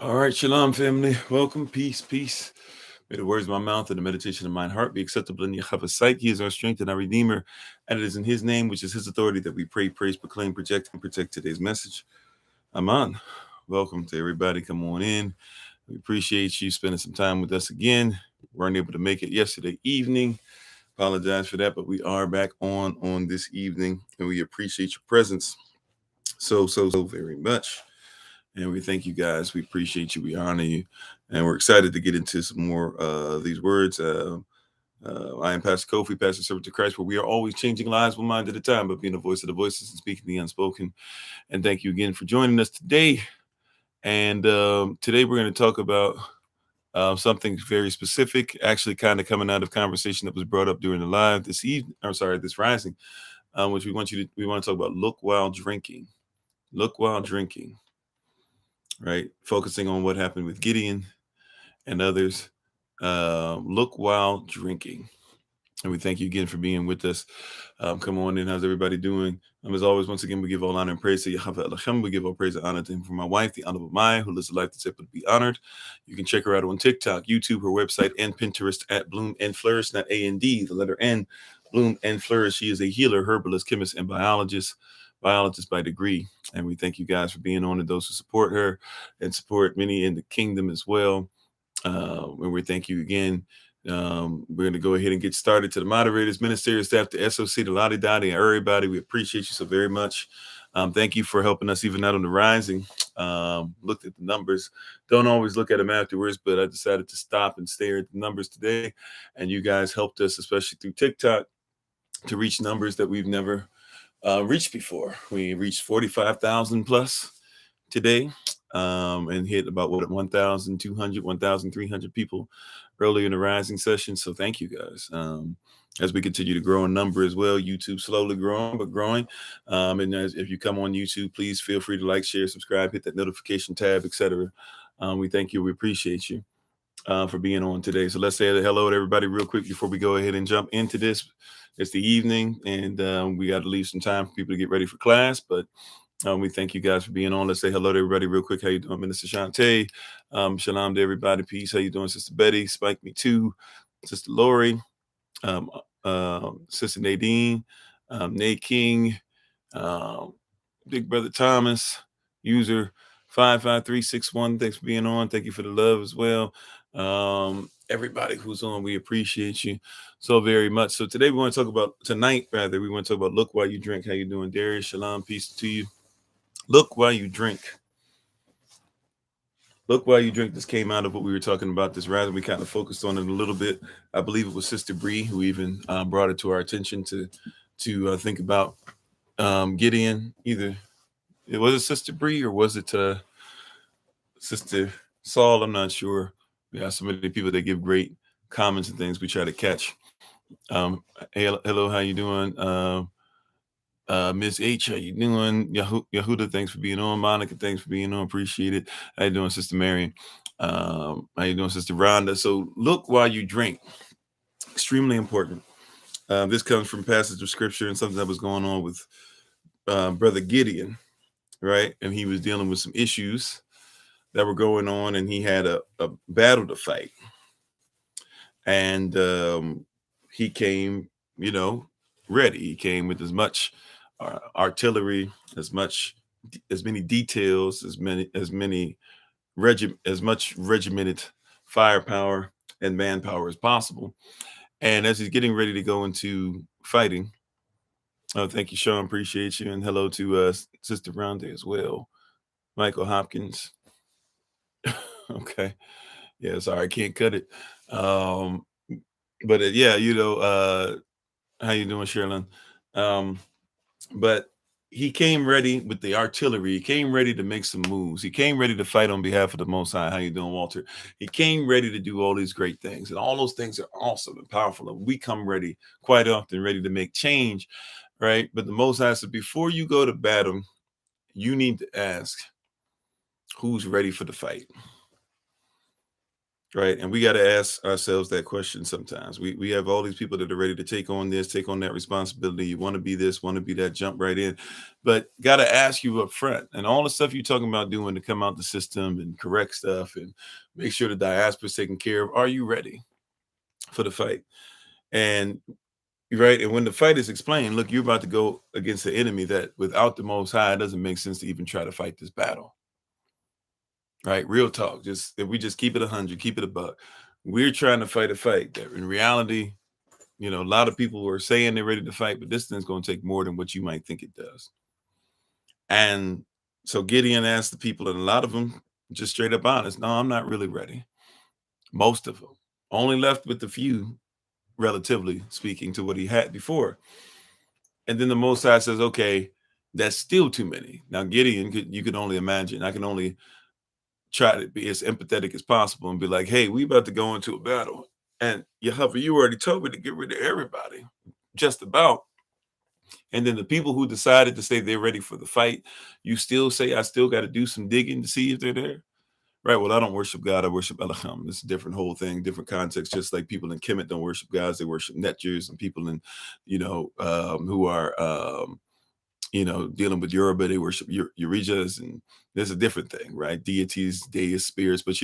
All right, shalom, family. Welcome, peace, peace. May the words of my mouth and the meditation of my heart be acceptable in Yahweh's sight. He is our strength and our redeemer, and it is in his name, which is his authority, that we pray, praise, proclaim, project, and protect today's message. Aman. Welcome to everybody. Come on in. We appreciate you spending some time with us again. We weren't able to make it yesterday evening. Apologize for that, but we are back on this evening, and we appreciate your presence so very much. And we thank you guys. We appreciate you. We honor you. And we're excited to get into some more of these words. I am Pastor Kofi, Pastor Servant to Christ, where we are always changing lives one mind at a time, but being the voice of the voiceless and speaking the unspoken. And thank you again for joining us today. And today we're going to talk about something very specific, actually kind of coming out of conversation that was brought up during the live this evening, this rising, which we want to talk about look while drinking. Look while drinking. Right, focusing on what happened with Gideon and others. Look while drinking, and we thank you again for being with us. Come on in. How's everybody doing? As always, once again, we give all honor and praise to Yahweh Elohim. We give all praise and honor to him for my wife, the Honorable Maya, who lives a life that's able to be honored. You can check her out on TikTok, YouTube, her website, and Pinterest at Bloom and Flourish, not A-N-D, the letter N, Bloom and Flourish. She is a healer, herbalist, chemist, and biologist by degree. And we thank you guys for being on, and those who support her and support many in the kingdom as well. And we thank you again. We're going to go ahead and get started. To the moderators, ministerial staff, the SOC, the Lottie Dottie, and everybody, we appreciate you so very much. Thank you for helping us even out on the rising. Looked at the numbers. Don't always look at them afterwards, but I decided to stop and stare at the numbers today. And you guys helped us, especially through TikTok, to reach numbers that we've never reached before. We reached 45,000 plus today, and hit about 1,200, 1,300 people earlier in the rising session. So thank you guys. As we continue to grow in number as well, YouTube slowly growing, but growing. And if you come on YouTube, please feel free to like, share, subscribe, hit that notification tab, etc. We thank you. We appreciate you for being on today. So let's say hello to everybody real quick before we go ahead and jump into this. It's the evening, and we got to leave some time for people to get ready for class, but we thank you guys for being on. Let's say hello to everybody real quick. How you doing, Minister Shantae? Shalom to everybody. Peace. How you doing, Sister Betty? Spike Me Too. Sister Lori. Sister Nadine. Nate King. Big Brother Thomas. User 55361. Thanks for being on. Thank you for the love as well. Everybody who's on, we appreciate you so very much. So today we want to talk about, we want to talk about look while you drink. How you doing, Darius? Shalom. Peace to you. Look while you drink. Look while you drink. This came out of what we were talking about this rather. We kind of focused on it a little bit. I believe it was Sister Bree who even brought it to our attention to think about Gideon. Either it was it Sister Bree or was it Sister Saul? I'm not sure. We have so many people that give great comments and things we try to catch. Hello, how you doing? Miss H, how you doing? Yahuda, thanks for being on. Monica, thanks for being on. Appreciate it. How you doing, Sister Mary? How you doing, Sister Rhonda? So look while you drink. Extremely important. This comes from passage of scripture and something that was going on with Brother Gideon, right? And he was dealing with some issues that were going on, and he had a battle to fight. And he came, ready. He came with as much artillery, as many details, as much regimented firepower and manpower as possible. And as he's getting ready to go into fighting, thank you, Sean, appreciate you, and hello to Sister Rhonda as well. Michael Hopkins. Okay, yeah, sorry, I can't cut it. But how you doing, Sherilyn? But he came ready with the artillery. He came ready to make some moves. He came ready to fight on behalf of the Most High. How you doing, Walter? He came ready to do all these great things, and all those things are awesome and powerful. And we come ready quite often, ready to make change, right? But the Most High said, before you go to battle, you need to ask, who's ready for the fight? right? And we got to ask ourselves that question sometimes. We have all these people that are ready to take on this, take on that responsibility. You want to be this, want to be that, jump right in. But got to ask you up front. And all the stuff you're talking about doing to come out the system and correct stuff and make sure the diaspora is taken care of. Are you ready for the fight? And right. And when the fight is explained, look, you're about to go against the enemy that without the Most High, it doesn't make sense to even try to fight this battle. Right? Real talk. Just if we just keep it 100, keep it a buck. We're trying to fight a fight that in reality, a lot of people are saying they're ready to fight, but this thing's going to take more than what you might think it does. And so Gideon asked the people, and a lot of them just straight up honest, no, I'm not really ready. Most of them only left with a few, relatively speaking, to what he had before. And then the Most High says, okay, that's still too many. Now, Gideon, you could only imagine. I can only try to be as empathetic as possible and be like, hey, we about to go into a battle. And Yahweh, you already told me to get rid of everybody, just about. And then the people who decided to say they're ready for the fight, you still say, I still got to do some digging to see if they're there. Right. Well, I don't worship God. I worship Elohim. It's a different whole thing, different context. Just like people in Kemet don't worship gods, they worship netjers, and people in, who are dealing with Yoruba, they worship Eurijas, and there's a different thing, right? Deities, deists, spirits. But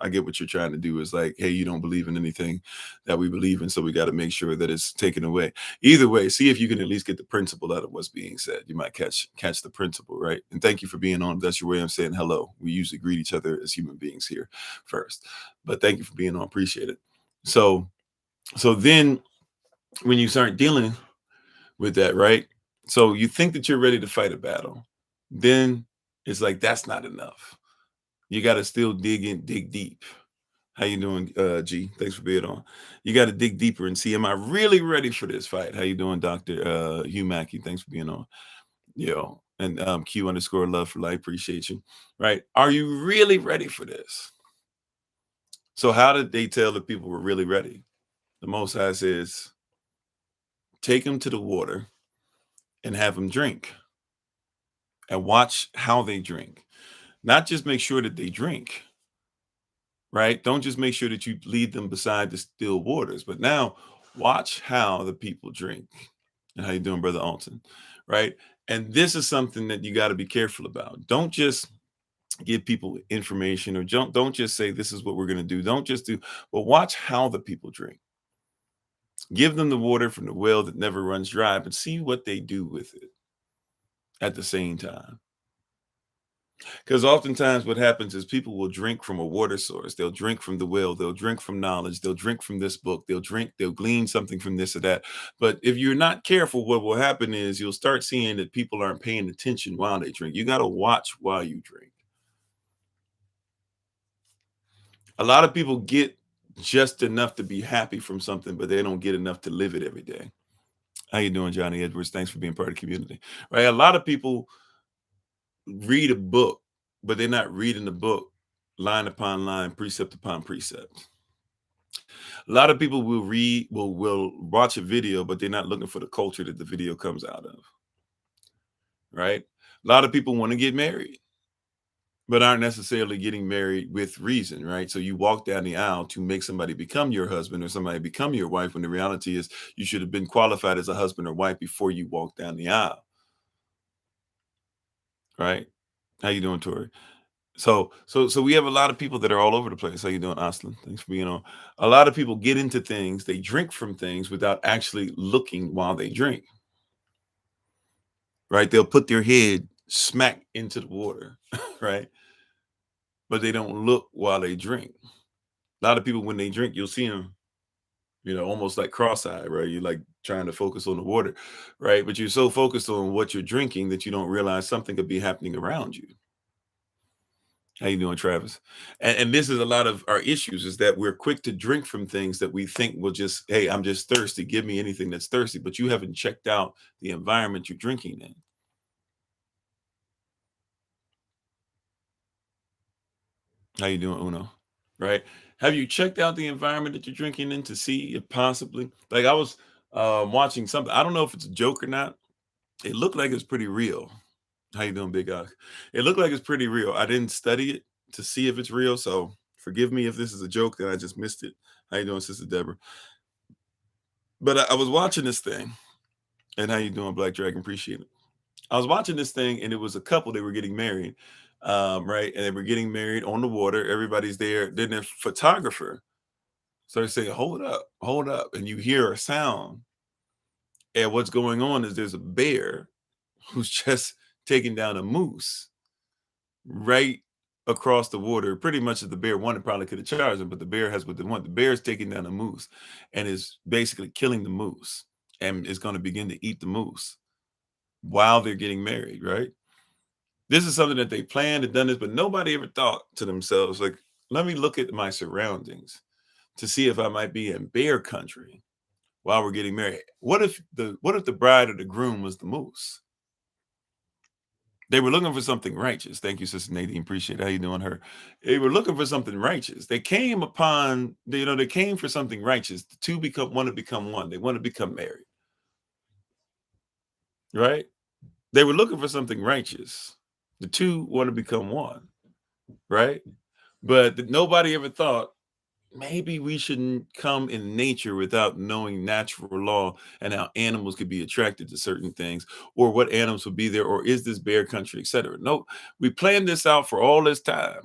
I get what you're trying to do is like, hey, you don't believe in anything that we believe in, so we got to make sure that it's taken away. Either way, see if you can at least get the principle out of what's being said. You might catch the principle, right? And thank you for being on. That's your way of saying hello. We usually greet each other as human beings here first, but thank you for being on. Appreciate it. So then when you start dealing with that, right? So you think that you're ready to fight a battle. Then it's like that's not enough. You got to still dig deep. How you doing, G? Thanks for being on. You got to dig deeper and see, am I really ready for this fight? How you doing, Dr. Hugh Mackey? Thanks for being on. And Q_love for life. Appreciate you. Right. Are you really ready for this? So how did they tell the people were really ready? The Most High says, take them to the water and have them drink. And watch how they drink. Not just make sure that they drink, right? Don't just make sure that you lead them beside the still waters, but now watch how the people drink. And how you doing, Brother Alton? Right? And this is something that you got to be careful about. Don't just give people information, or don't just say this is what we're going to do. Don't just do, but watch how the people drink. Give them the water from the well that never runs dry, but see what they do with it at the same time. Because oftentimes what happens is people will drink from a water source. They'll drink from the well. They'll drink from knowledge. They'll drink from this book. They'll glean something from this or that. But if you're not careful, what will happen is you'll start seeing that people aren't paying attention while they drink. You got to watch while you drink. A lot of people get just enough to be happy from something, but they don't get enough to live it every day. How you doing, Johnny Edwards? Thanks for being part of the community. Right? A lot of people read a book, but they're not reading the book line upon line, precept upon precept. A lot of people will watch a video, but they're not looking for the culture that the video comes out of. Right? A lot of people want to get married, but aren't necessarily getting married with reason, right? So you walk down the aisle to make somebody become your husband or somebody become your wife, when the reality is you should have been qualified as a husband or wife before you walk down the aisle. Right? How you doing, Tori? So we have a lot of people that are all over the place. How you doing, Aslan? Thanks for being on. A lot of people get into things, they drink from things without actually looking while they drink. Right? They'll put their head smack into the water, right? But they don't look while they drink. A lot of people, when they drink, you'll see them, almost like cross-eyed, right? You're like trying to focus on the water, right? But you're so focused on what you're drinking that you don't realize something could be happening around you. How you doing, Travis? And this is a lot of our issues, is that we're quick to drink from things that we think will just, hey, I'm just thirsty. Give me anything that's thirsty. But you haven't checked out the environment you're drinking in. How you doing, Uno? Right? Have you checked out the environment that you're drinking in to see if possibly, like I was watching something. I don't know if it's a joke or not. It looked like it's pretty real. How you doing, Big Ox? It looked like it's pretty real. I didn't study it to see if it's real, so Forgive me if this is a joke that I just missed it. How you doing, Sister Deborah? But I was watching this thing, and how you doing, Black Dragon? Appreciate it. I was watching this thing, and it was a couple. They were getting married, right? And they were getting married on the water. Everybody's there. Then the photographer started saying, hold up," and you hear a sound. And what's going on is there's a bear who's just taking down a moose right across the water. Pretty much, if the bear wanted, probably could have charged him, but the bear has what they want. The bear is taking down a moose and is basically killing the moose and is going to begin to eat the moose while they're getting married, right? This is something that they planned and done this, but nobody ever thought to themselves, like, let me look at my surroundings to see if I might be in bear country while we're getting married. What if the bride or the groom was the moose? They were looking for something righteous. Thank you, Sister Nadine. Appreciate it. How you doing, her? They were looking for something righteous. They came upon, they came for something righteous. The two want to become one. They want to become married, right? They were looking for something righteous. The two want to become one, right? But nobody ever thought maybe we shouldn't come in nature without knowing natural law and how animals could be attracted to certain things, or what animals would be there, or is this bear country, etc. No, we planned this out for all this time,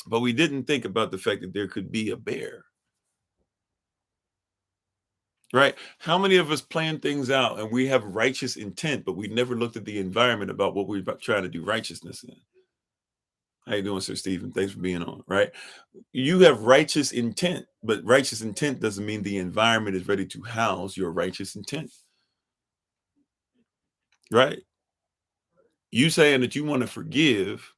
but we didn't think about the fact that there could be a bear, right? How many of us plan things out and we have righteous intent, but we never looked at the environment about what we're trying to do righteousness in? How you doing, Sir Stephen? Thanks for being on, right? You have righteous intent, but righteous intent doesn't mean the environment is ready to house your righteous intent, right? You saying that you want to forgive,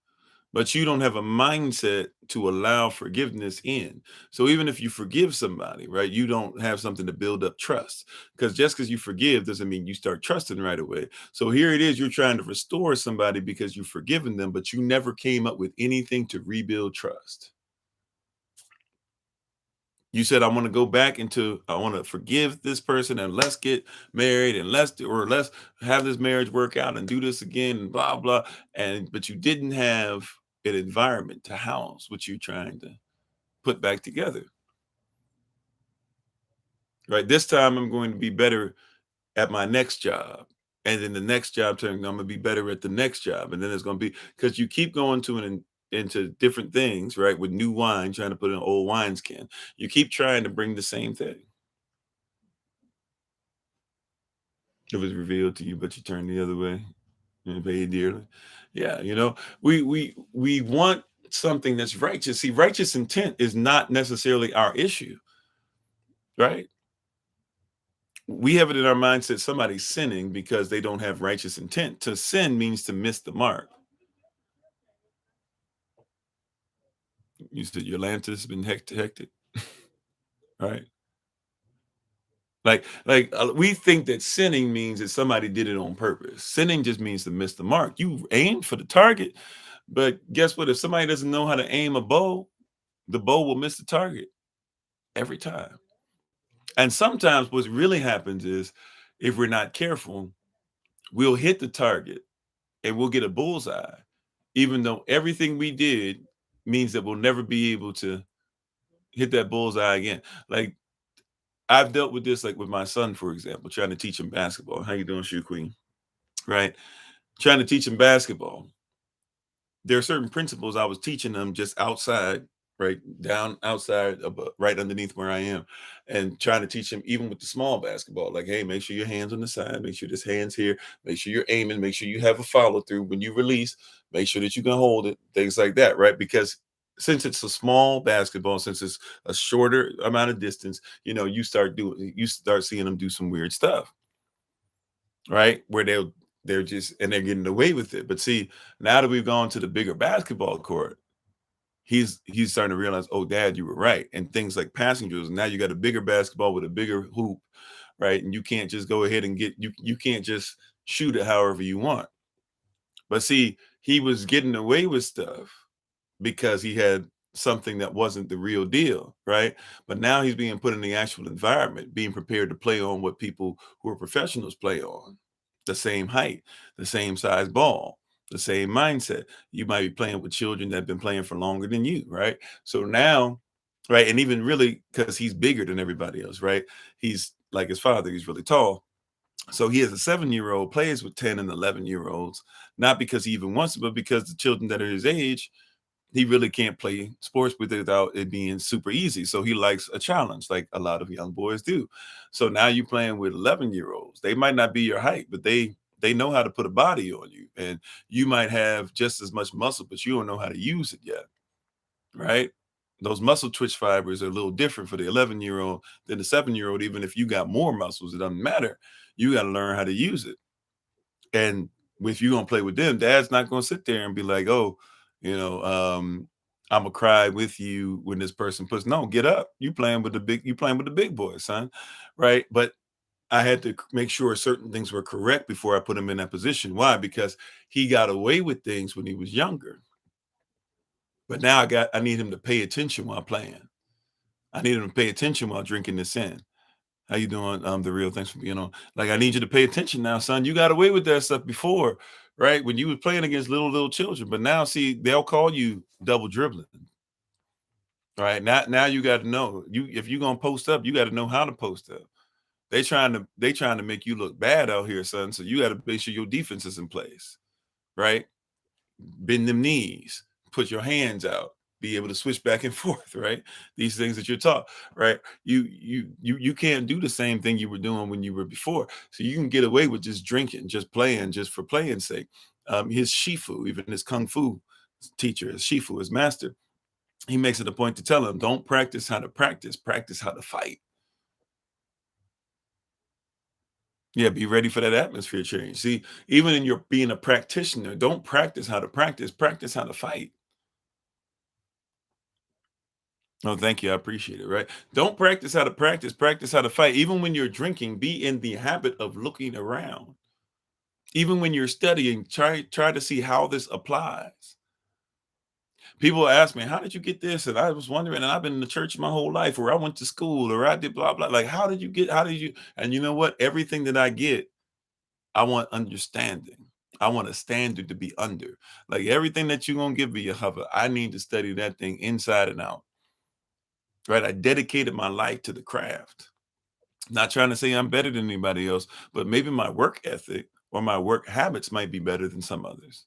but you don't have a mindset to allow forgiveness in. So even if you forgive somebody, right, you don't have something to build up trust, because just because you forgive doesn't mean you start trusting right away. So here it is, you're trying to restore somebody because you've forgiven them, but you never came up with anything to rebuild trust. You said, I want to go back into, I want to forgive this person and let's get married and let's have this marriage work out and do this again and blah, blah. But you didn't have an environment to house what you're trying to put back together, right? This time I'm going to be better at my next job. And then the next job turn, I'm going to be better at the next job. And then it's going to be, because you keep going into different things, right? With new wine, trying to put in old wineskin. You keep trying to bring the same thing. It was revealed to you, but you turned the other way and paid dearly. Yeah, we want something that's righteous. See, righteous intent is not necessarily our issue, right? We have it in our mindset somebody's sinning because they don't have righteous intent. To sin means to miss the mark. You said your Atlantis been hectic, right? We think that sinning means that somebody did it on purpose. Sinning just means to miss the mark. You aim for the target, but guess what? If somebody doesn't know how to aim a bow, the bow will miss the target every time. And sometimes what really happens is, if we're not careful, we'll hit the target and we'll get a bullseye, even though everything we did means that we'll never be able to hit that bullseye again. Like, I've dealt with this, like with my son, for example, trying to teach him basketball. How you doing, Shoe Queen? Right? Trying to teach him basketball. There are certain principles I was teaching them just outside, right down outside, right underneath where I am, and trying to teach him even with the small basketball. Like, hey, make sure your hands on the side, make sure this hand's here, make sure you're aiming, make sure you have a follow through when you release, make sure that you can hold it, things like that, right? Because since it's a small basketball, since it's a shorter amount of distance, you start seeing them do some weird stuff, right? Where they're just, and they're getting away with it. But see, now that we've gone to the bigger basketball court, he's starting to realize, oh, Dad, you were right. And things like passing drills. Now you got a bigger basketball with a bigger hoop, right? And you can't just go ahead and you can't just shoot it however you want. But see, he was getting away with stuff because he had something that wasn't the real deal, right? But now he's being put in the actual environment, being prepared to play on what people who are professionals play on, the same height, the same size ball, The same mindset. You might be playing with children that have been playing for longer than you, right? So now, right, and even really because he's bigger than everybody else, right? He's like his father, he's really tall. So he has a 7-year-old plays with 10 and 11-year-olds, not because he even wants to, but because the children that are his age, he really can't play sports with it without it being super easy. So he likes a challenge, like a lot of young boys do. So now you're playing with 11-year-olds. They might not be your height, but they know how to put a body on you. And you might have just as much muscle, but you don't know how to use it yet. Right? Those muscle twitch fibers are a little different for the 11-year-old than the 7-year-old. Even if you got more muscles, it doesn't matter. You got to learn how to use it. And if you're gonna play with them, dad's not gonna sit there and be like, oh, I'm gonna cry with you when this person puts no, get up. You playing with the big boys, son. Right. But I had to make sure certain things were correct before I put him in that position. Why? Because he got away with things when he was younger. But now I need him to pay attention while playing. I need him to pay attention while drinking this in. How you doing? The real, thanks for being on. Like, I need you to pay attention now, son. You got away with that stuff before, right? When you were playing against little children, but now see, they'll call you double dribbling. Right. Now you got to know you if you're gonna post up, you got to know how to post up. They trying to make you look bad out here, son. So you got to make sure your defense is in place, right? Bend them knees, put your hands out, be able to switch back and forth, right? These things that you're taught, right? You can't do the same thing you were doing when you were before. So you can get away with just drinking, just playing, just for playing sake. His shifu, even his kung fu teacher, his shifu, his master, he makes it a point to tell him, don't practice how to practice how to fight. Yeah, be ready for that atmosphere change. See, even in your being a practitioner, don't practice how to practice how to fight. Oh, thank you. I appreciate it. Right. Don't practice how to fight. Even when you're drinking, be in the habit of looking around. Even when you're studying, try to see how this applies. People ask me, how did you get this? And I was wondering, and I've been in the church my whole life, or I went to school, or I did blah blah. Like, how did you? And you know what? Everything that I get, I want understanding. I want a standard to be under. Like everything that you're gonna give me, Yahweh, I need to study that thing inside and out. Right. I dedicated my life to the craft. Not trying to say I'm better than anybody else, but maybe my work ethic or my work habits might be better than some others.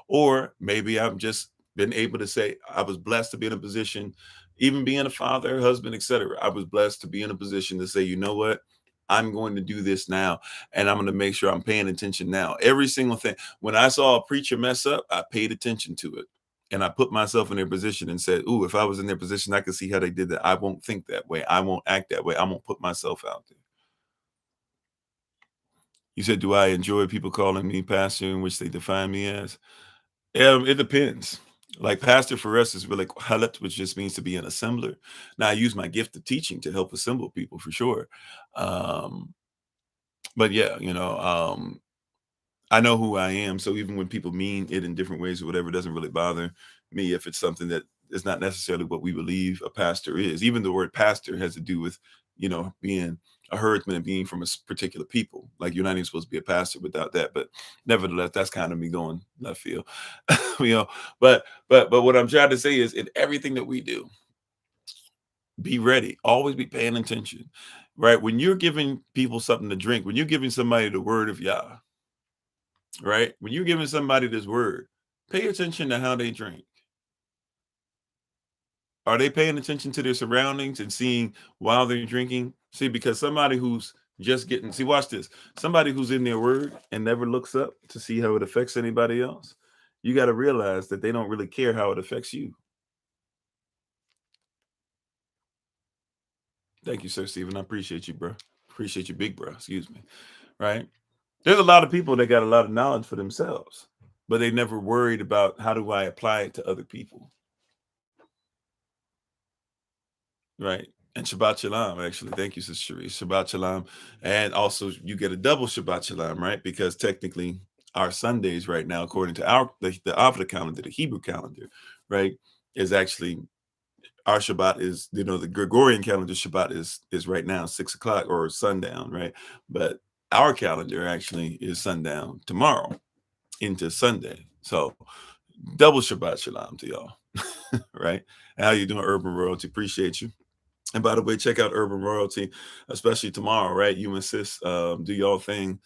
Or maybe I've just been able to say I was blessed to be in a position, even being a father, husband, etc. I was blessed to be in a position to say, you know what? I'm going to do this now, and I'm going to make sure I'm paying attention now. Every single thing. When I saw a preacher mess up, I paid attention to it. And I put myself in their position and said, ooh, if I was in their position, I could see how they did that. I won't think that way. I won't act that way. I won't put myself out there. You said, do I enjoy people calling me pastor, in which they define me as? It depends. Like pastor for us is really halat, which just means to be an assembler. Now I use my gift of teaching to help assemble people for sure. Um, but yeah, I know who I am. So even when people mean it in different ways or whatever, it doesn't really bother me if it's something that is not necessarily what we believe a pastor is. Even the word pastor has to do with, being a herdsman and being from a particular people. Like you're not even supposed to be a pastor without that. But nevertheless, that's kind of me going left field. you know, but what I'm trying to say is in everything that we do, be ready, always be paying attention. Right. When you're giving people something to drink, when you're giving somebody the word of Yah, right? When you're giving somebody this word, pay attention to how they drink. Are they paying attention to their surroundings and seeing while they're drinking? See, because somebody who's just getting, see, watch this. Somebody who's in their word and never looks up to see how it affects anybody else, you got to realize that they don't really care how it affects you. Thank you, Sir Stephen. I appreciate you, bro. Appreciate you, big bro. Excuse me. Right? There's a lot of people that got a lot of knowledge for themselves, but they never worried about how do I apply it to other people. Right. And Shabbat Shalom, actually. Thank you, Sister Sharice. Shabbat Shalom. And also you get a double Shabbat Shalom, right? Because technically our Sundays right now, according to the Avda calendar, the Hebrew calendar, right, is actually our Shabbat is, the Gregorian calendar Shabbat is right now 6 o'clock or sundown, right? But our calendar actually is sundown tomorrow into Sunday. So double Shabbat Shalom to y'all. Right? And how you doing, Urban Royalty? Appreciate you. And by the way, check out Urban Royalty, especially tomorrow, right? You and sis do y'all thing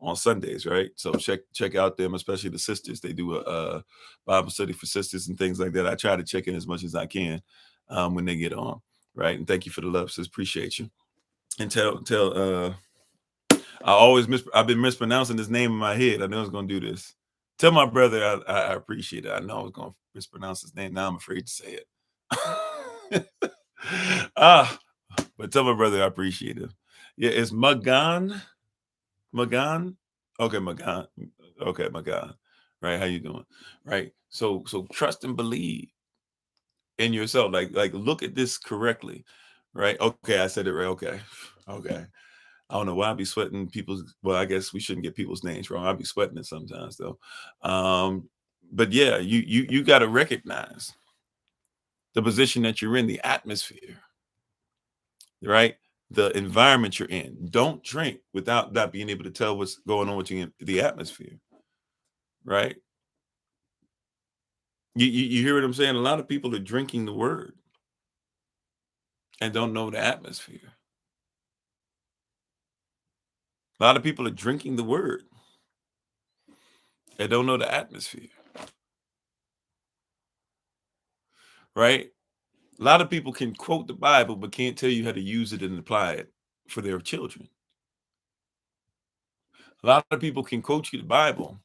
on Sundays, right? So check out them, especially the sisters. They do a Bible study for sisters and things like that. I try to check in as much as I can when they get on, right? And thank you for the love, sis. Appreciate you. And tell I've been mispronouncing his name in my head. I know I was gonna do this. Tell my brother I appreciate it. I know I was gonna mispronounce his name. Now I'm afraid to say it. ah, but tell my brother I appreciate him. Yeah, it's Magan. Magan. Okay, Magan. Okay, Magan. Right? How you doing? Right. So trust and believe in yourself. Like look at this correctly. Right. Okay, I said it right. Okay. Okay. I don't know why I be sweating people's. Well, I guess we shouldn't get people's names wrong. I'll be sweating it sometimes though. But yeah, you got to recognize the position that you're in, the atmosphere, right? The environment you're in. Don't drink without not being able to tell what's going on with you in the atmosphere, right? You hear what I'm saying? A lot of people are drinking the word and don't know the atmosphere. A lot of people are drinking the word and don't know the atmosphere, right? A lot of people can quote the Bible but can't tell you how to use it and apply it for their children. A lot of people can quote you the Bible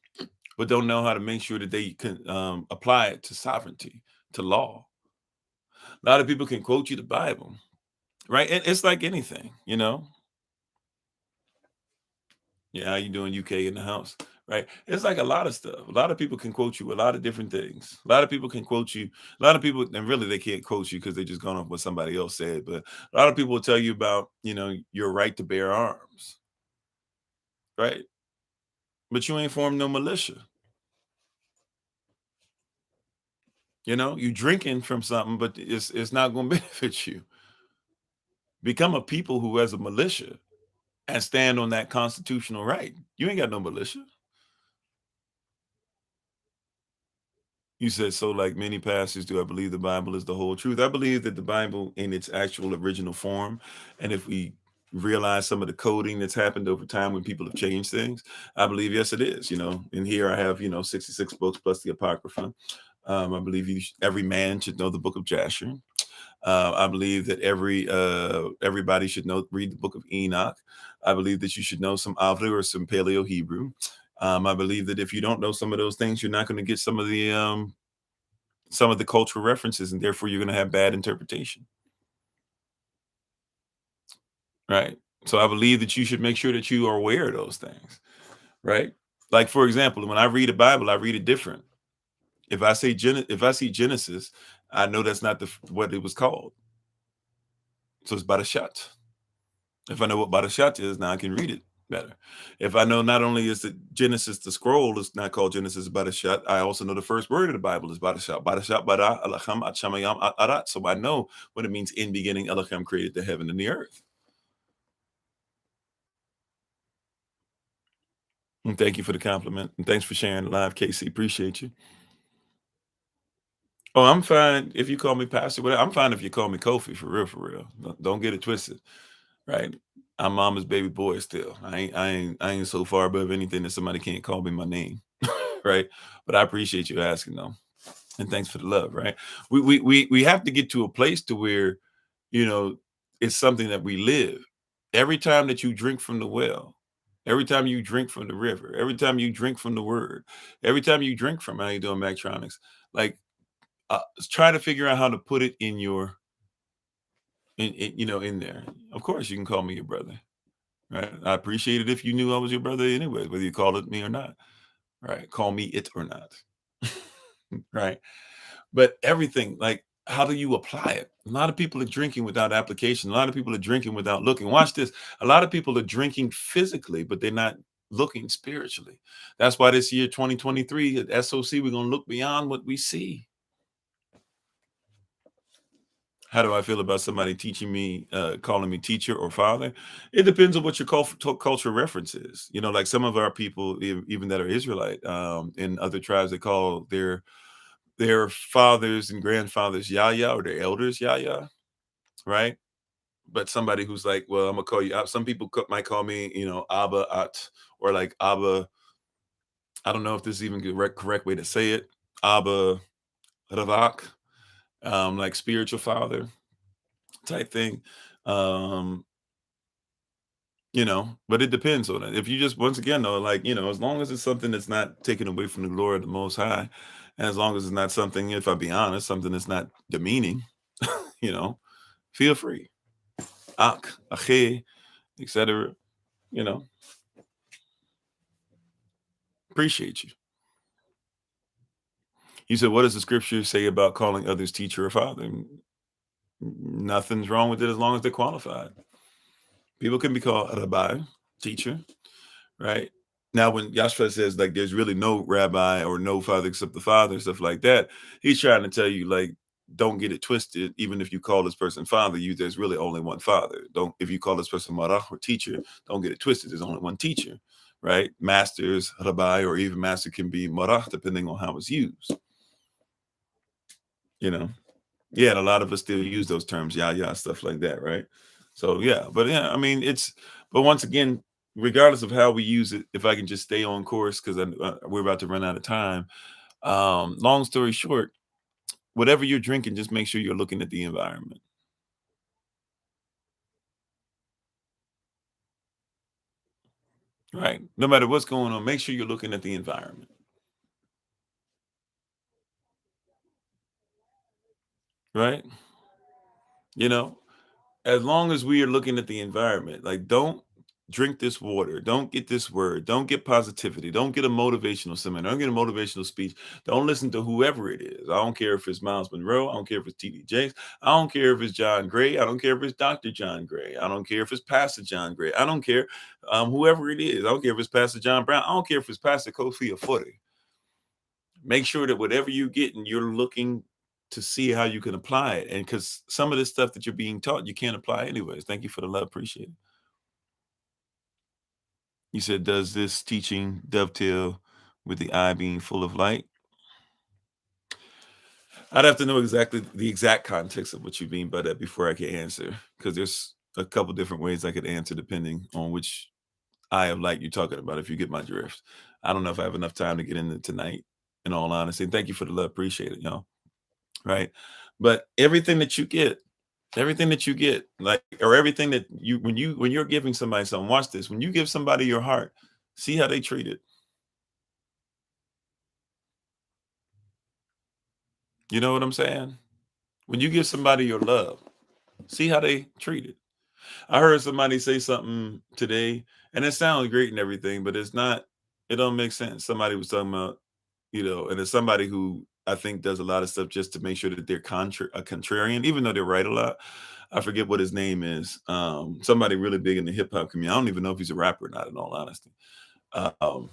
but don't know how to make sure that they can apply it to sovereignty, to law. A lot of people can quote you the Bible, right? It's like anything, you know. Yeah, how you doing, UK in the house, right? It's like a lot of stuff. A lot of people can quote you a lot of different things. A lot of people can quote you. A lot of people, and really they can't quote you because they just gone off what somebody else said. But a lot of people will tell you about, your right to bear arms, right? But you ain't formed no militia. You drinking from something, but it's not going to benefit you. Become a people who has a militia and stand on that constitutional right. You ain't got no militia. You said, so like many pastors do, I believe the Bible is the whole truth. I believe that the Bible in its actual original form, and if we realize some of the coding that's happened over time when people have changed things, I believe, yes, it is. And here I have, 66 books plus the Apocrypha. I believe every man should know the book of Jasher. I believe that everybody should read the book of Enoch. I believe that you should know some Avli or some Paleo Hebrew. I believe that if you don't know some of those things, you're not going to get some of the cultural references, and therefore you're going to have bad interpretation, right? So I believe that you should make sure that you are aware of those things, right? Like for example, when I read a Bible, I read it different. If I see Genesis, I know that's not what it was called. So it's Barashat. If I know what Barashat is, now I can read it better. If I know not only is the Genesis, the scroll is not called Genesis Barashat, I also know the first word of the Bible is Barashat. Barashat bara Alacham at Shamayam at Arat. So I know what it means in beginning Elohim created the heaven and the earth. And thank you for the compliment. And thanks for sharing the live, Casey. Appreciate you. Oh, I'm fine if you call me Pastor. Whatever. I'm fine if you call me Kofi, for real, for real. Don't get it twisted. Right. I'm mama's baby boy still. I ain't so far above anything that somebody can't call me my name. Right. But I appreciate you asking though. And thanks for the love, right? We have to get to a place to where, you know, it's something that we live. Every time that you drink from the well, every time you drink from the river, every time you drink from the word, every time you drink from how you doing, Mactronics, like try to figure out how to put it in your in there. Of course, you can call me your brother, right? I appreciate it if you knew I was your brother anyway, whether you called it me or not, right? Call me it or not, right? But everything, like, how do you apply it? A lot of people are drinking without application. A lot of people are drinking without looking. Watch this. A lot of people are drinking physically, but they're not looking spiritually. That's why this year, 2023, at SOC, we're going to look beyond what we see. How do I feel about somebody teaching me, calling me teacher or father? It depends on what your cultural reference is. You know, like some of our people, even that are Israelite, in other tribes, they call their fathers and grandfathers Yahya, or their elders Yahya, right? But somebody who's like, well, I'm gonna call you. Some people might call me, Abba At, or like Abba. I don't know if this is even the correct way to say it. Abba Ravak, like spiritual father type thing. Um, but it depends on it. If you just, once again, though, like, as long as it's something that's not taken away from the glory of the Most High, and as long as it's not something, if I be honest, something that's not demeaning, you know, feel free. Ak, ache, etc. You know, appreciate you. You said, what does the scripture say about calling others teacher or father? Nothing's wrong with it as long as they're qualified. People can be called rabbi, teacher, right? Now, when Yashua says like there's really no rabbi or no father except the father and stuff like that, he's trying to tell you like don't get it twisted. Even if you call this person father, there's really only one father. Don't If you call this person marach or teacher, don't get it twisted. There's only one teacher, right? Masters, rabbi, or even master can be marach depending on how it's used. You know, yeah, and a lot of us still use those terms, yeah, stuff like that, right? So yeah, but yeah, I mean, but once again, regardless of how we use it, if I can just stay on course, because we're about to run out of time. Long story short, whatever you're drinking, just make sure you're looking at the environment, right? No matter what's going on, make sure you're looking at the environment, right? You know, as long as we are looking at the environment, like don't drink this water, don't get this word, don't get positivity, don't get a motivational seminar, don't get a motivational speech, don't listen to whoever it is. I don't care if it's Miles Monroe, I don't care if it's TD Jakes, I don't care if it's John Gray, I don't care if it's Dr. John Gray, I don't care if it's Pastor John Gray, I don't care whoever it is, I don't care if it's Pastor John Brown, I don't care if it's Pastor Kofi or Ofori. Make sure that whatever you get and you're looking to see how you can apply it. And because some of this stuff that you're being taught, you can't apply anyways. Thank you for the love. Appreciate it. You said, does this teaching dovetail with the eye being full of light? I'd have to know exactly the exact context of what you mean by that before I can answer. Because there's a couple different ways I could answer depending on which eye of light you're talking about, if you get my drift. I don't know if I have enough time to get into it tonight, in all honesty. And thank you for the love. Appreciate it, y'all. Right. But everything that you get, like, or everything that when you're giving somebody something, watch this. When you give somebody your heart, see how they treat it. You know what I'm saying? When you give somebody your love, see how they treat it. I heard somebody say something today, and it sounds great and everything, but it don't make sense. Somebody was talking about, and it's somebody who I think does a lot of stuff just to make sure that they're a contrarian, even though they're right a lot. I forget what his name is. Somebody really big in the hip hop community. I don't even know if he's a rapper or not, in all honesty. Um,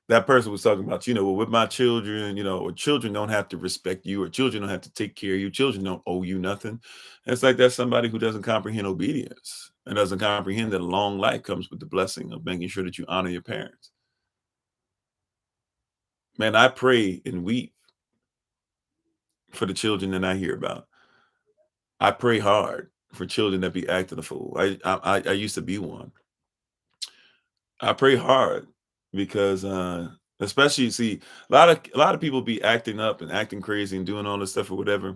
that person was talking about, well, with my children, or children don't have to respect you, or children don't have to take care of you. Children don't owe you nothing. And it's like that's somebody who doesn't comprehend obedience and doesn't comprehend that a long life comes with the blessing of making sure that you honor your parents. Man, I pray and weep for the children that I hear about. I pray hard for children that be acting a fool. I used to be one. I pray hard because especially see a lot of people be acting up and acting crazy and doing all this stuff or whatever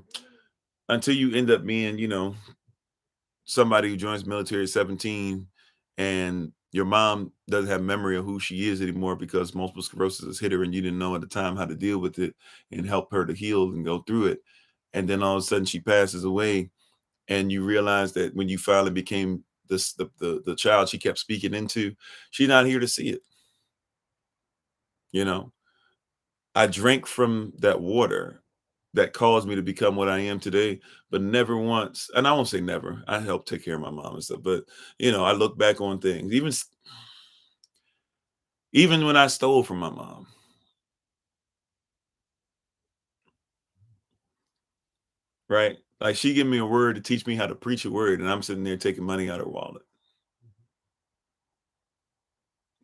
until you end up being, somebody who joins military at 17 and your mom doesn't have memory of who she is anymore because multiple sclerosis has hit her and you didn't know at the time how to deal with it and help her to heal and go through it. And then all of a sudden she passes away and you realize that when you finally became the child she kept speaking into, she's not here to see it. You know, I drank from that water that caused me to become what I am today, but never once, and I won't say never, I helped take care of my mom and stuff, but I look back on things, even when I stole from my mom, right? Like she gave me a word to teach me how to preach a word, and I'm sitting there taking money out of her wallet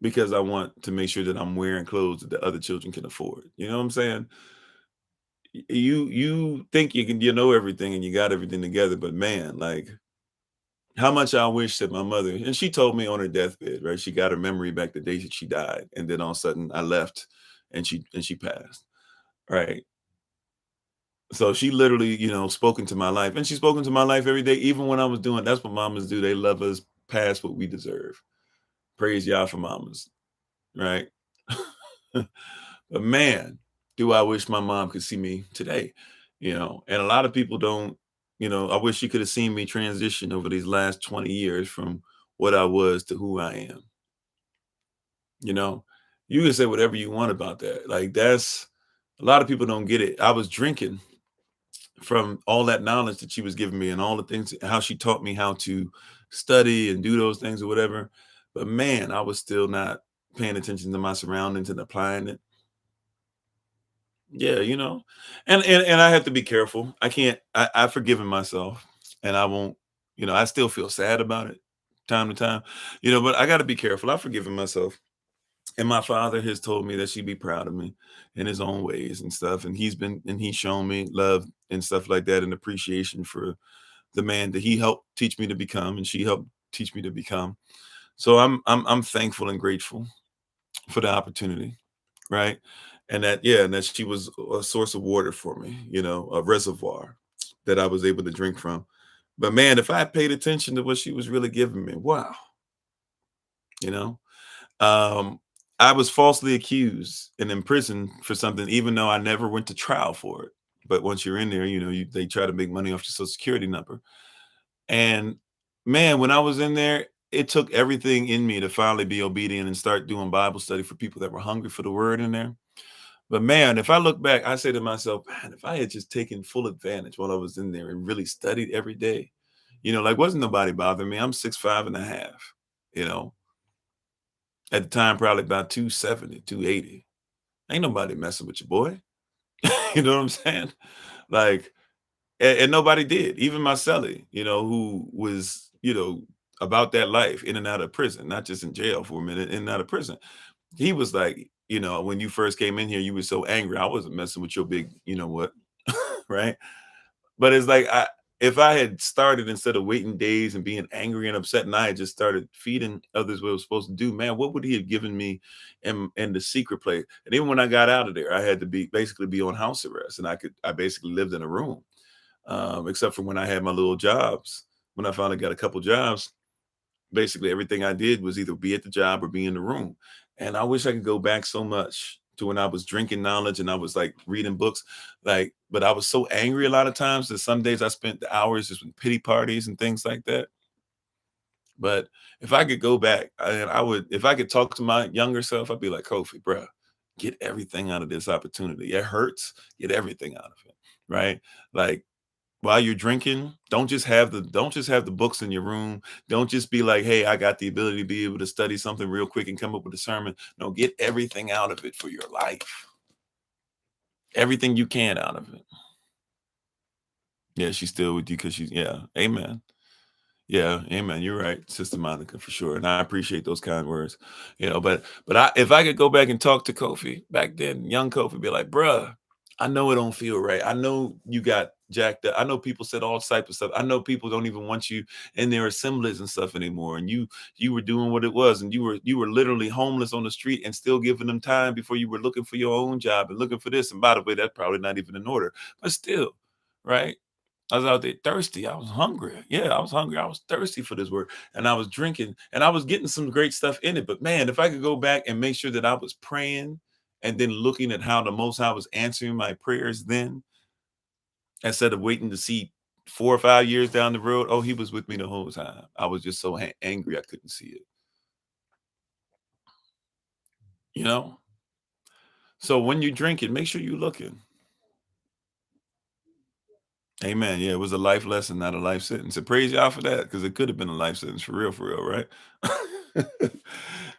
because I want to make sure that I'm wearing clothes that the other children can afford. You know what I'm saying? You think you know everything and you got everything together, but man, like how much I wish that my mother, and she told me on her deathbed, right? She got her memory back the day that she died, and then all of a sudden I left, and she passed, right? So she literally, spoken to my life, and she's spoken to my life every day, even when I was doing. That's what mamas do. They love us past what we deserve. Praise y'all for mamas, right? But man, do I wish my mom could see me today, And a lot of people don't, I wish she could have seen me transition over these last 20 years from what I was to who I am. You know, you can say whatever you want about that. Like that's a lot of people don't get it. I was drinking from all that knowledge that she was giving me and all the things, how she taught me how to study and do those things or whatever. But man, I was still not paying attention to my surroundings and applying it. Yeah, and I have to be careful. I can't. I've forgiven myself, and I won't. I still feel sad about it, time to time. But I got to be careful. I've forgiven myself, and my father has told me that she'd be proud of me in his own ways and stuff. And he's shown me love and stuff like that, and appreciation for the man that he helped teach me to become, and she helped teach me to become. So I'm thankful and grateful for the opportunity, right? And that she was a source of water for me, a reservoir that I was able to drink from. But man, if I had paid attention to what she was really giving me, wow, you know, um, I was falsely accused and imprisoned for something, even though I never went to trial for it. But once you're in there, they try to make money off your social security number. And man, when I was in there, it took everything in me to finally be obedient and start doing Bible study for people that were hungry for the word in there. But man, if I look back, I say to myself, man, if I had just taken full advantage while I was in there and really studied every day, like wasn't nobody bothering me. I'm 6'5" and a half, you know, at the time, probably about 270, 280. Ain't nobody messing with your boy. You know what I'm saying? Like, and nobody did. Even my cellie, who was, about that life in and out of prison, not just in jail for a minute, in and out of prison. He was like, when you first came in here, you were so angry. I wasn't messing with your big, what, right? But it's like if I had started instead of waiting days and being angry and upset, and I had just started feeding others what I was supposed to do, man, what would he have given me in the secret place? And even when I got out of there, I had to basically be on house arrest, and I basically lived in a room, except for when I had my little jobs. When I finally got a couple jobs, basically everything I did was either be at the job or be in the room. And I wish I could go back so much to when I was drinking knowledge and I was like reading books, but I was so angry a lot of times that some days I spent the hours just with pity parties and things like that. But if I could go back, I would, if I could talk to my younger self, I'd be like, Kofi, bruh, get everything out of this opportunity. It hurts, get everything out of it. Right. Like, while you're drinking, don't just have the books in your room. Don't just be like, hey, I got the ability to be able to study something real quick and come up with a sermon. No, get everything out of it for your life. Everything you can out of it. Yeah, she's still with you because yeah, amen. Yeah, amen. You're right, Sister Monica, for sure. And I appreciate those kind words. But if I could go back and talk to Kofi back then, young Kofi, be like, bruh, I know it don't feel right. I know you got jacked up. I know people said all type of stuff. I know people don't even want you in their assemblies and stuff anymore. And you were doing what it was, and you were literally homeless on the street and still giving them time before you were looking for your own job and looking for this. And by the way, that's probably not even in order, but still, right? I was out there thirsty. I was hungry. Yeah, I was hungry. I was thirsty for this word. And I was drinking and I was getting some great stuff in it. But man, if I could go back and make sure that I was praying and then looking at how the Most High was answering my prayers then, instead of waiting to see 4 or 5 years down the road, oh, he was with me the whole time. I was just so angry I couldn't see it. You know? So when you drink it, make sure you're looking. Amen. Yeah, it was a life lesson, not a life sentence. And praise y'all for that, because it could have been a life sentence for real, right?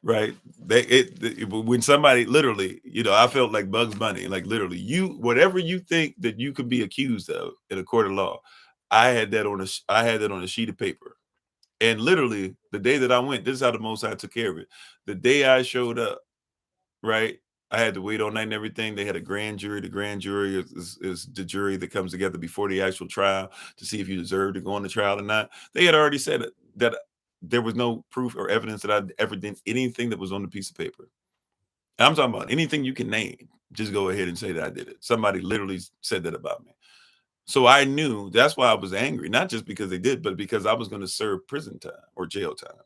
Right? When somebody literally, I felt like Bugs Bunny, like literally, whatever you think that you could be accused of in a court of law, I had that on a sheet of paper. And literally, the day that I went, this is how the Most High took care of it. The day I showed up, right? I had to wait all night and everything. They had a grand jury. The grand jury is the jury that comes together before the actual trial to see if you deserve to go on the trial or not. They had already said that there was no proof or evidence that I'd ever did anything that was on the piece of paper. I'm talking about anything you can name. Just go ahead and say that I did it. Somebody literally said that about me. So I knew that's why I was angry, not just because they did, but because I was going to serve prison time or jail time.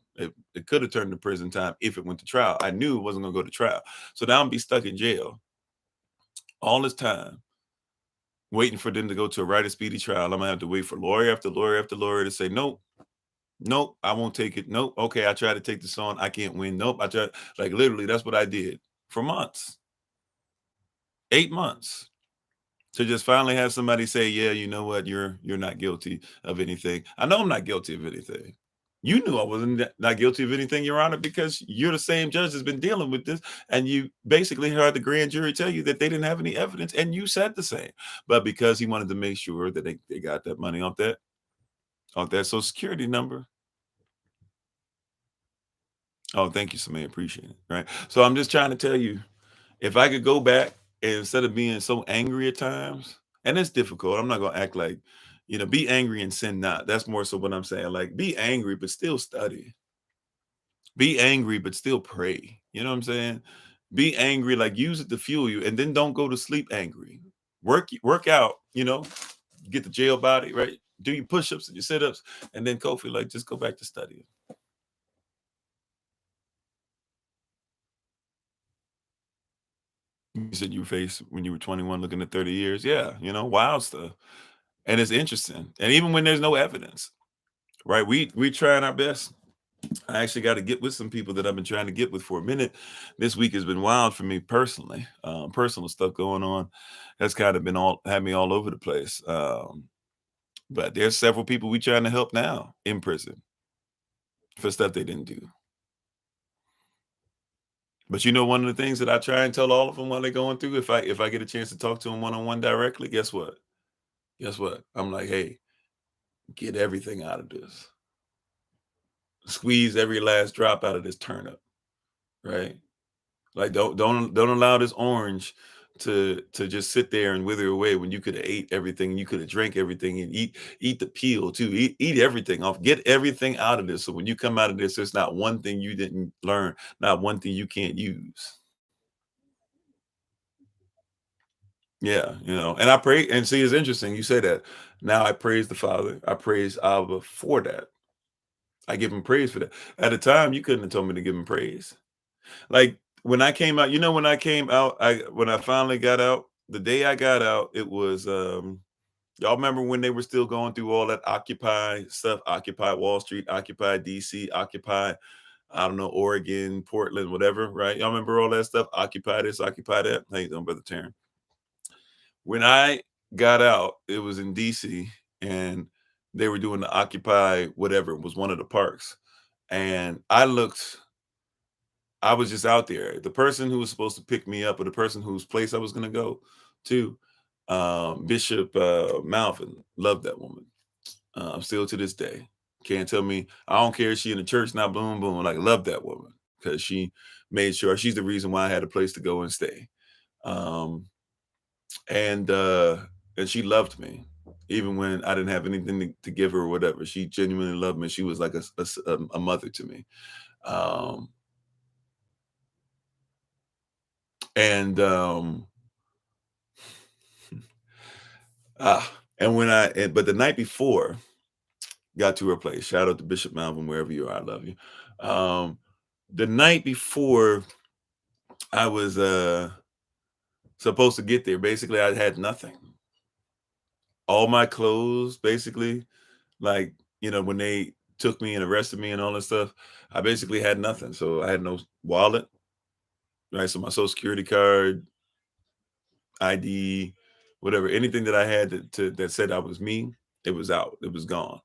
It could have turned to prison time if it went to trial. I knew it wasn't going to go to trial. So now I'm be stuck in jail all this time, waiting for them to go to a right of speedy trial. I'm gonna have to wait for lawyer after lawyer after lawyer to say, nope, nope, I won't take it. Nope. Okay, I tried to take this on. I can't win. Nope. I tried, like literally, that's what I did for months, 8 months. To just finally have somebody say, "Yeah, you know what? You're not guilty of anything." I know I'm not guilty of anything. You knew I wasn't not guilty of anything, Your Honor, because you're the same judge that's been dealing with this, and you basically heard the grand jury tell you that they didn't have any evidence, and you said the same. But because he wanted to make sure that they got that money off that Social Security number. Oh, thank you, Samay. Appreciate it. Right. So I'm just trying to tell you, if I could go back and instead of being so angry at times, and it's difficult, I'm not gonna act like, be angry and sin not. That's more so what I'm saying. Like, be angry, but still study. Be angry, but still pray. You know what I'm saying? Be angry, like use it to fuel you, and then don't go to sleep angry. Work out. Get the jail body right. Do your push-ups and your sit-ups, and then Kofi, like just go back to studying. You said you faced when you were 21, looking at 30 years. Yeah, wild stuff. And it's interesting. And even when there's no evidence, right? We trying our best. I actually got to get with some people that I've been trying to get with for a minute. This week has been wild for me personally. Personal stuff going on has kind of been had me all over the place. But there's several people we trying to help now in prison for stuff they didn't do. But one of the things that I try and tell all of them while they're going through, if I get a chance to talk to them one on one directly, guess what? Guess what? I'm like, hey, get everything out of this. Squeeze every last drop out of this turnip, right? Like don't allow this orange to just sit there and wither away when you could have ate everything, you could have drank everything and eat the peel too. Eat everything off. Get everything out of this. So when you come out of this, there's not one thing you didn't learn, not one thing you can't use. Yeah, and I pray and see it's interesting. You say that. Now I praise the Father. I praise Abba for that. I give him praise for that. At the time, you couldn't have told me to give him praise. Like when I came out, when I came out, when I finally got out, the day I got out, it was y'all remember when they were still going through all that Occupy stuff, Occupy Wall Street, Occupy DC, Occupy, I don't know, Oregon, Portland, whatever, right? Y'all remember all that stuff? Occupy this, Occupy that. How you doing, Brother Taryn? When I got out, it was in DC and they were doing the Occupy whatever, it was one of the parks. And I was just out there. The person who was supposed to pick me up, or the person whose place I was going to go to, Bishop Malvin, loved that woman. Still to this day, can't tell me. I don't care if she in the church now. Boom, boom. Like love that woman because she made sure she's the reason why I had a place to go and stay. Um, and she loved me even when I didn't have anything to give her or whatever. She genuinely loved me. She was like a mother to me. Um, and and but the night before, got to her place. Shout out to Bishop Malvin, wherever you are, I love you. The night before I was supposed to get there, basically I had nothing. All my clothes, basically, like when they took me and arrested me and all that stuff, I basically had nothing. So I had no wallet, right? So my social security card, ID, whatever, anything that I had that said I was me, it was out. It was gone.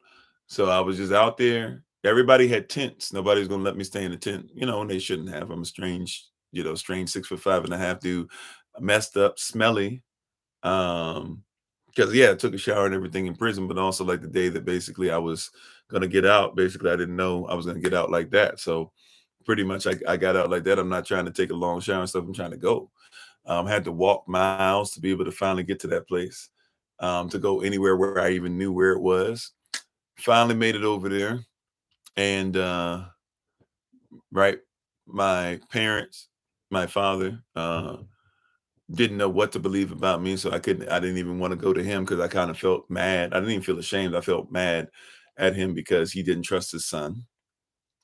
So I was just out there Everybody had tents. Nobody's gonna let me stay in a tent, and they shouldn't have. I'm a strange 6'5.5" dude, messed up, smelly. Because yeah, I took a shower and everything in prison, but also like the day that basically I was gonna get out, basically I didn't know I was gonna get out like that. So pretty much I got out like that. I'm not trying to take a long shower and stuff. I'm trying to go. Had to walk miles to be able to finally get to that place, to go anywhere where I even knew where it was. Finally made it over there. And right, my parents, my father, didn't know what to believe about me, so I didn't even want to go to him because I kind of felt mad. I didn't even feel ashamed. I felt mad at him because he didn't trust his son,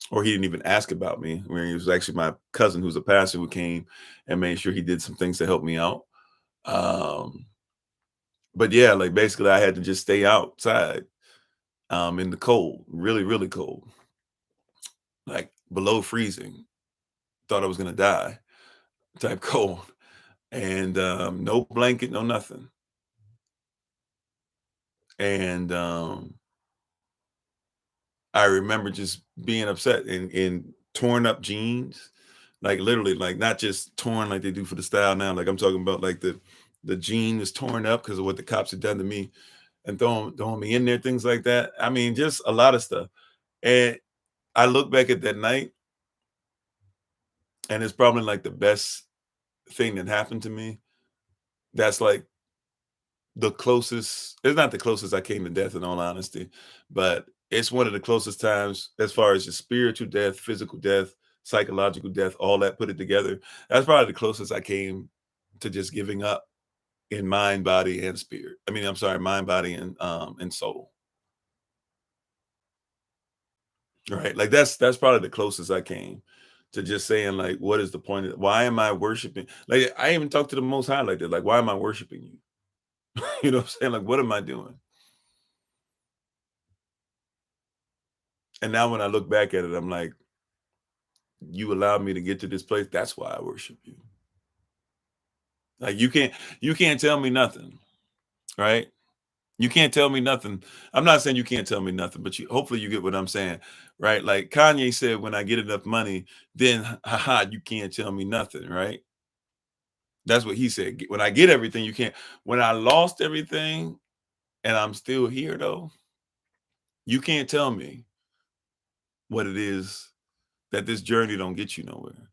or he didn't even ask about me. I mean, it was actually my cousin who's a pastor who came and made sure he did some things to help me out. Um, but yeah, like basically I had to just stay outside, in the cold, really, really cold, like below freezing. Thought I was gonna die type cold. And no blanket, no nothing. And I remember just being upset in torn up jeans, like literally, like not just torn like they do for the style now. Like I'm talking about like the jean is torn up because of what the cops had done to me and throwing me in there, things like that. I mean, just a lot of stuff. And I look back at that night, and it's probably like the best thing that happened to me. That's like the closest, it's not the closest I came to death in all honesty, but it's one of the closest times as far as just spiritual death, physical death, psychological death, all that put it together. That's probably the closest I came to just giving up in mind, body, and spirit. I mean, I'm sorry, mind, body, and soul. Right. Like that's probably the closest I came to just saying, like, what is the point of why am I worshiping? Like I even talked to the most high like that. Like, why am I worshiping you? You know what I'm saying? Like, what am I doing? And now when I look back at it, I'm like, you allowed me to get to this place. That's why I worship you. Like you can't tell me nothing, right? You can't tell me nothing. I'm not saying you can't tell me nothing, but hopefully you get what I'm saying, right? Like Kanye said, when I get enough money, then haha, you can't tell me nothing, right? That's what he said. When I get everything, you can't. When I lost everything and I'm still here though, you can't tell me what it is that this journey don't get you nowhere.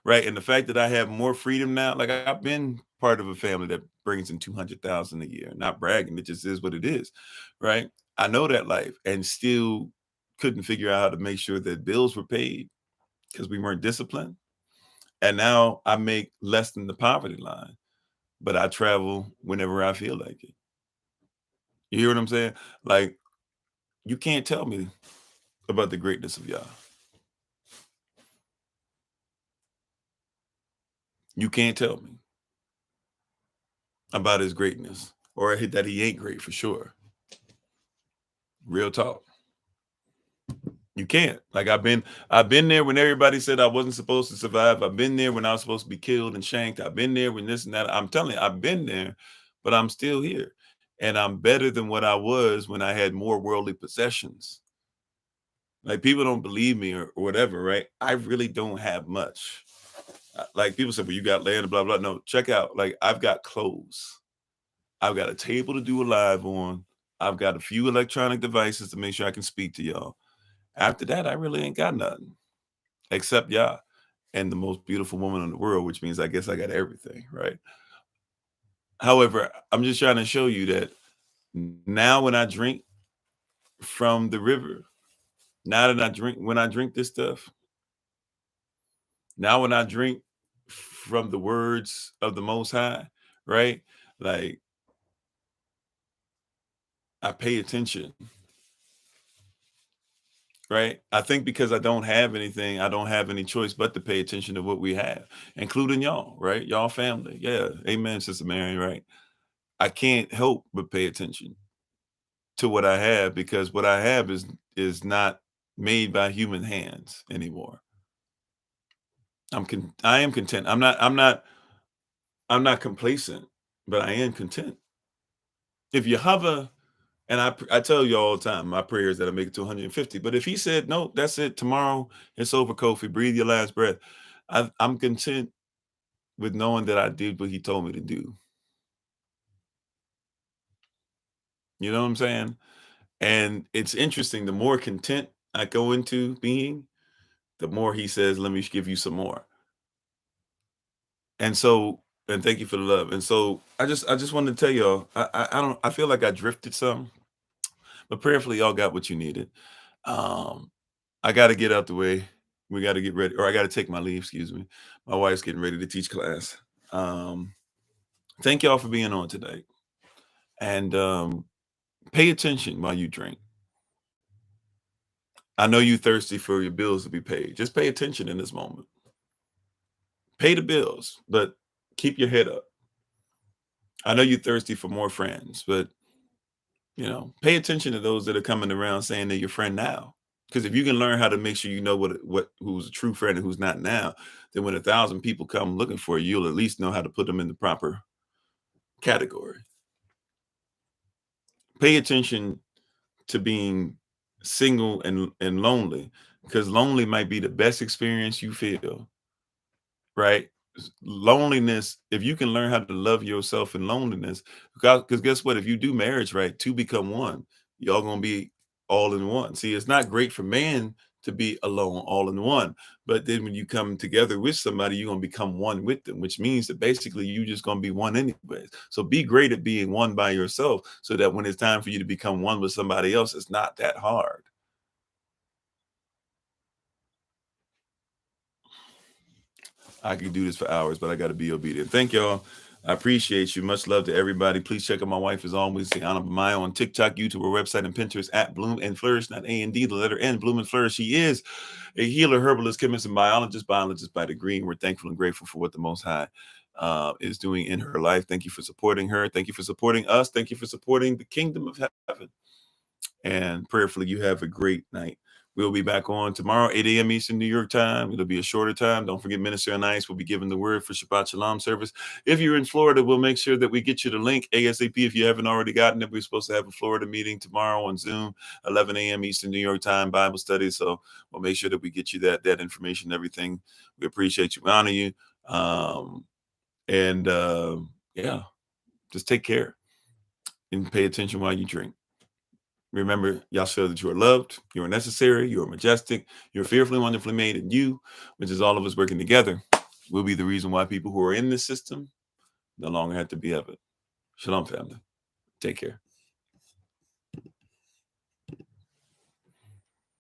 Right, and the fact that I have more freedom now, like I've been part of a family that brings in 200,000 a year. Not bragging, it just is what it is, right? I know that life, and still couldn't figure out how to make sure that bills were paid because we weren't disciplined. And now I make less than the poverty line, but I travel whenever I feel like it. You hear what I'm saying? Like you can't tell me about the greatness of Yah. You can't tell me about his greatness or that he ain't great for sure. Real talk. You can't. Like I've been there when everybody said I wasn't supposed to survive. I've been there when I was supposed to be killed and shanked. I've been there when this and that. I'm telling you, I've been there, but I'm still here. And I'm better than what I was when I had more worldly possessions. Like people don't believe me or whatever, right? I really don't have much. Like people say, well, you got land, blah, blah. No, check out. Like I've got clothes. I've got a table to do a live on. I've got a few electronic devices to make sure I can speak to y'all. After that, I really ain't got nothing except Yah and the most beautiful woman in the world, which means I guess I got everything, right? However, I'm just trying to show you that now when I drink from the river, now that when I drink this stuff, now when I drink from the words of the Most High, right? Like I pay attention, right? I think because I don't have anything, I don't have any choice but to pay attention to what we have, including y'all, right? Y'all family. Yeah. Amen, Sister Mary, right? I can't help but pay attention to what I have because what I have is not made by human hands anymore. I am content. I'm not complacent, but I am content. If you hover And I tell you all the time, my prayer is that I make it to 150. But if he said, no, that's it, tomorrow it's over, Kofi, breathe your last breath, I'm content with knowing that I did what he told me to do. You know what I'm saying? And it's interesting, the more content I go into being, the more he says, let me give you some more. And so, and thank you for the love. And so I just wanted to tell y'all, I feel like I drifted some, but prayerfully y'all got what you needed. Um, I got to get out the way. We got to get ready, or I got to take my leave. Excuse me. My wife's getting ready to teach class. Um, thank y'all for being on today, and pay attention while you drink. I know you thirsty for your bills to be paid. Just pay attention in this moment. Pay the bills, but keep your head up. I know you're thirsty for more friends, but pay attention to those that are coming around saying they're your friend now. Because if you can learn how to make sure you know what who's a true friend and who's not now, then when 1,000 people come looking for you, you'll at least know how to put them in the proper category. Pay attention to being single and lonely, because lonely might be the best experience you feel, right? Loneliness, if you can learn how to love yourself in loneliness, because guess what? If you do marriage right, two become one. Y'all gonna be all in one. See, it's not great for man to be alone, all in one. But then when you come together with somebody, you're gonna become one with them, which means that basically you just gonna be one anyways. So be great at being one by yourself, so that when it's time for you to become one with somebody else, it's not that hard. I could do this for hours, but I got to be obedient. Thank y'all. I appreciate you. Much love to everybody. Please check out my wife as always, Sienna Maya, on TikTok, YouTube, our website, and Pinterest at Bloom and Flourish, not A&D, the letter N, Bloom and Flourish. She is a healer, herbalist, chemist, and biologist by degree. And we're thankful and grateful for what the Most High is doing in her life. Thank you for supporting her. Thank you for supporting us. Thank you for supporting the kingdom of heaven. And prayerfully, you have a great night. We'll be back on tomorrow, 8 a.m. Eastern New York time. It'll be a shorter time. Don't forget, Minister and Ice will be giving the word for Shabbat Shalom service. If you're in Florida, we'll make sure that we get you the link ASAP if you haven't already gotten it. We're supposed to have a Florida meeting tomorrow on Zoom, 11 a.m. Eastern New York time, Bible study. So we'll make sure that we get you that information, everything. We appreciate you, honor you. And yeah, just take care and pay attention while you drink. Remember, y'all show that you are loved, you are necessary, you are majestic, you're fearfully, wonderfully made, and you, which is all of us working together, will be the reason why people who are in this system no longer have to be of it. Shalom, family. Take care.